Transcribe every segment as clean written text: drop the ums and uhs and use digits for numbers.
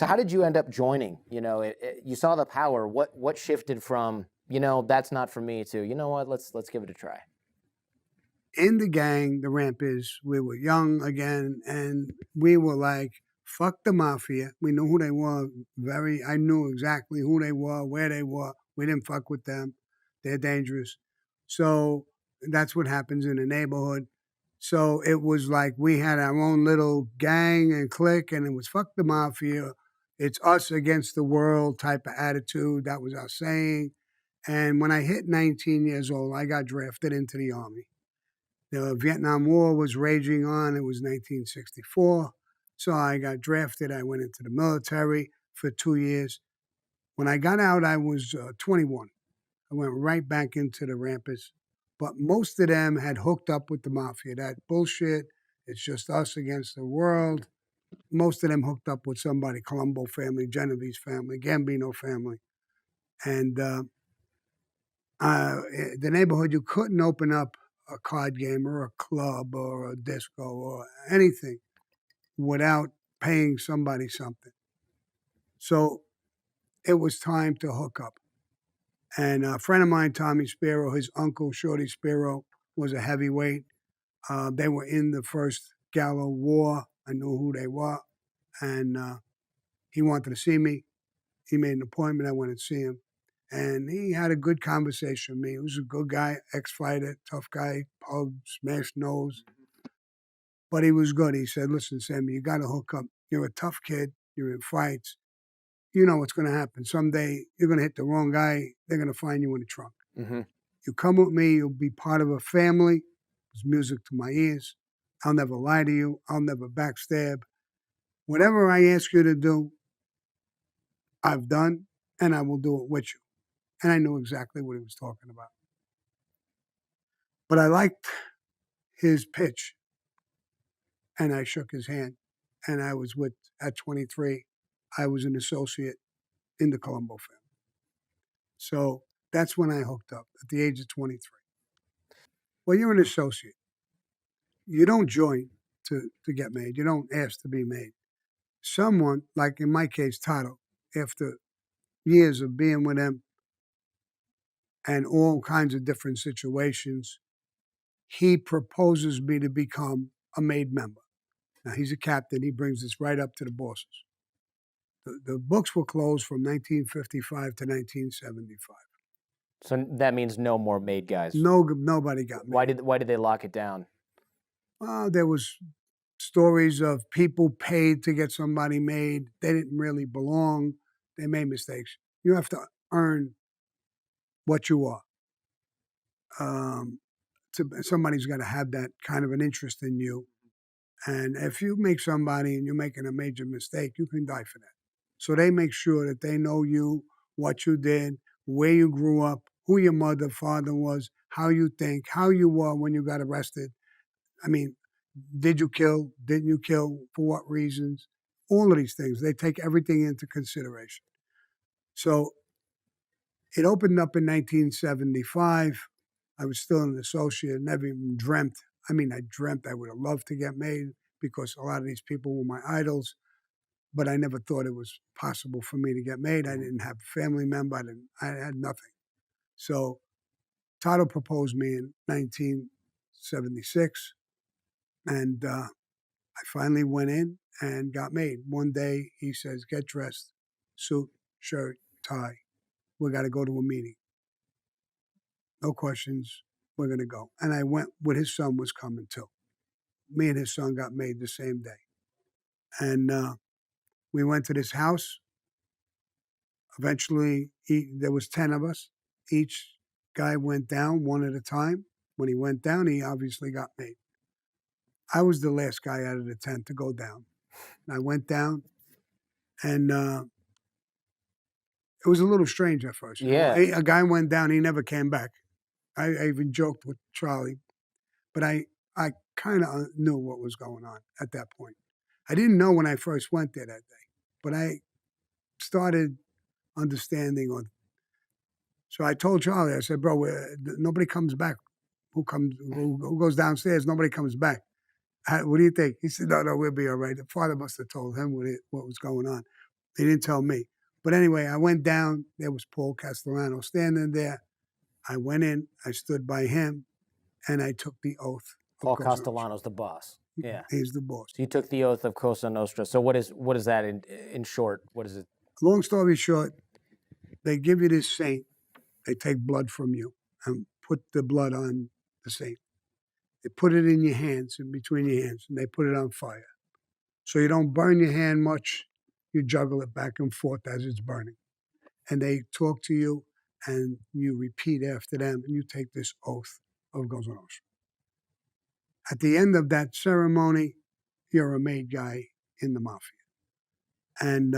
So how did you end up joining? You know, you saw the power. What shifted from, you know, that's not for me to, you know what, let's give it a try. In the gang, the ramp is, we were young again, and we were like, fuck the mafia. We knew who they were. I knew exactly who they were, where they were. We didn't fuck with them. They're dangerous. So that's what happens in the neighborhood. So it was like we had our own little gang and clique, and it was fuck the mafia. It's us against the world type of attitude. That was our saying. And when I hit 19 years old, I got drafted into the Army. The Vietnam War was raging on. It was 1964. So I got drafted. I went into the military for 2 years. When I got out, I was 21. I went right back into the rampants. But most of them had hooked up with the mafia. That bullshit. It's just us against the world. Most of them hooked up with somebody, Colombo family, Genovese family, Gambino family. And the neighborhood, you couldn't open up a card game or a club or a disco or anything without paying somebody something. So it was time to hook up. And a friend of mine, Tommy Spiro, his uncle, Shorty Spiro, was a heavyweight. They were in the first Gallo War. I knew who they were. And he wanted to see me. He made an appointment. I went and see him. And he had a good conversation with me. He was a good guy, ex-fighter, tough guy, pug, smashed nose. But he was good. He said, listen, Sammy, you got to hook up. You're a tough kid. You're in fights. You know what's going to happen. Someday you're going to hit the wrong guy. They're going to find you in the trunk. Mm-hmm. You come with me. You'll be part of a family. It's music to my ears. I'll never lie to you. I'll never backstab. Whatever I ask you to do, I've done, and I will do it with you. And I knew exactly what he was talking about. But I liked his pitch, and I shook his hand. And I was at 23, I was an associate in the Colombo family. So that's when I hooked up at the age of 23. Well, you're an associate. You don't join to get made. You don't ask to be made. Someone, like in my case, Tato, after years of being with him and all kinds of different situations, he proposes me to become a made member. Now, he's a captain. He brings this right up to the bosses. The books were closed from 1955 to 1975. So that means no more made guys. Nobody got made. Why did they lock it down? There was stories of people paid to get somebody made. They didn't really belong. They made mistakes. You have to earn what you are. Somebody's got to have that kind of an interest in you. And if you make somebody and you're making a major mistake, you can die for that. So they make sure that they know you, what you did, where you grew up, who your mother, father was, how you think, how you were when you got arrested. I mean, did you kill? Didn't you kill? For what reasons? All of these things. They take everything into consideration. So it opened up in 1975. I was still an associate, never even dreamt. I mean, I dreamt I would have loved to get made because a lot of these people were my idols, but I never thought it was possible for me to get made. I didn't have a family member. I had nothing. So Tato proposed me in 1976, and I finally went in and got made. One day he says, get dressed, suit, shirt, tie. We got to go to a meeting. No questions. We're going to go. And I went with his son was coming too. Me and his son got made the same day. And we went to this house. Eventually, there was 10 of us. Each guy went down one at a time. When he went down, he obviously got made. I was the last guy out of the 10 to go down. And I went down, and it was a little strange at first. Yeah. A guy went down. He never came back. I even joked with Charlie, but I kind of knew what was going on at that point. I didn't know when I first went there that day, but I started understanding. So I told Charlie, I said, bro, nobody comes back. Who goes downstairs? Nobody comes back. What do you think? He said, no, we'll be all right. The father must have told him what was going on. They didn't tell me. But anyway, I went down. There was Paul Castellano standing there. I went in. I stood by him, and I took the oath. Paul Castellano's the boss. Yeah. He's the boss. So you took the oath of Cosa Nostra. So what is that in short? What is it? Long story short, they give you this saint. They take blood from you and put the blood on the saint. They put it in your hands, in between your hands, and they put it on fire. So you don't burn your hand much. You juggle it back and forth as it's burning. And they talk to you, and you repeat after them, and you take this oath of Cosa Nostra. At the end of that ceremony, you're a made guy in the mafia. And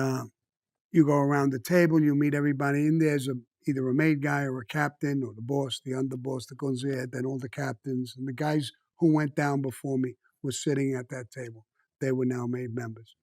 you go around the table, you meet everybody, and there's either a made guy or a captain or the boss, the underboss, the consigliere, then all the captains. And the guys who went down before me were sitting at that table. They were now made members.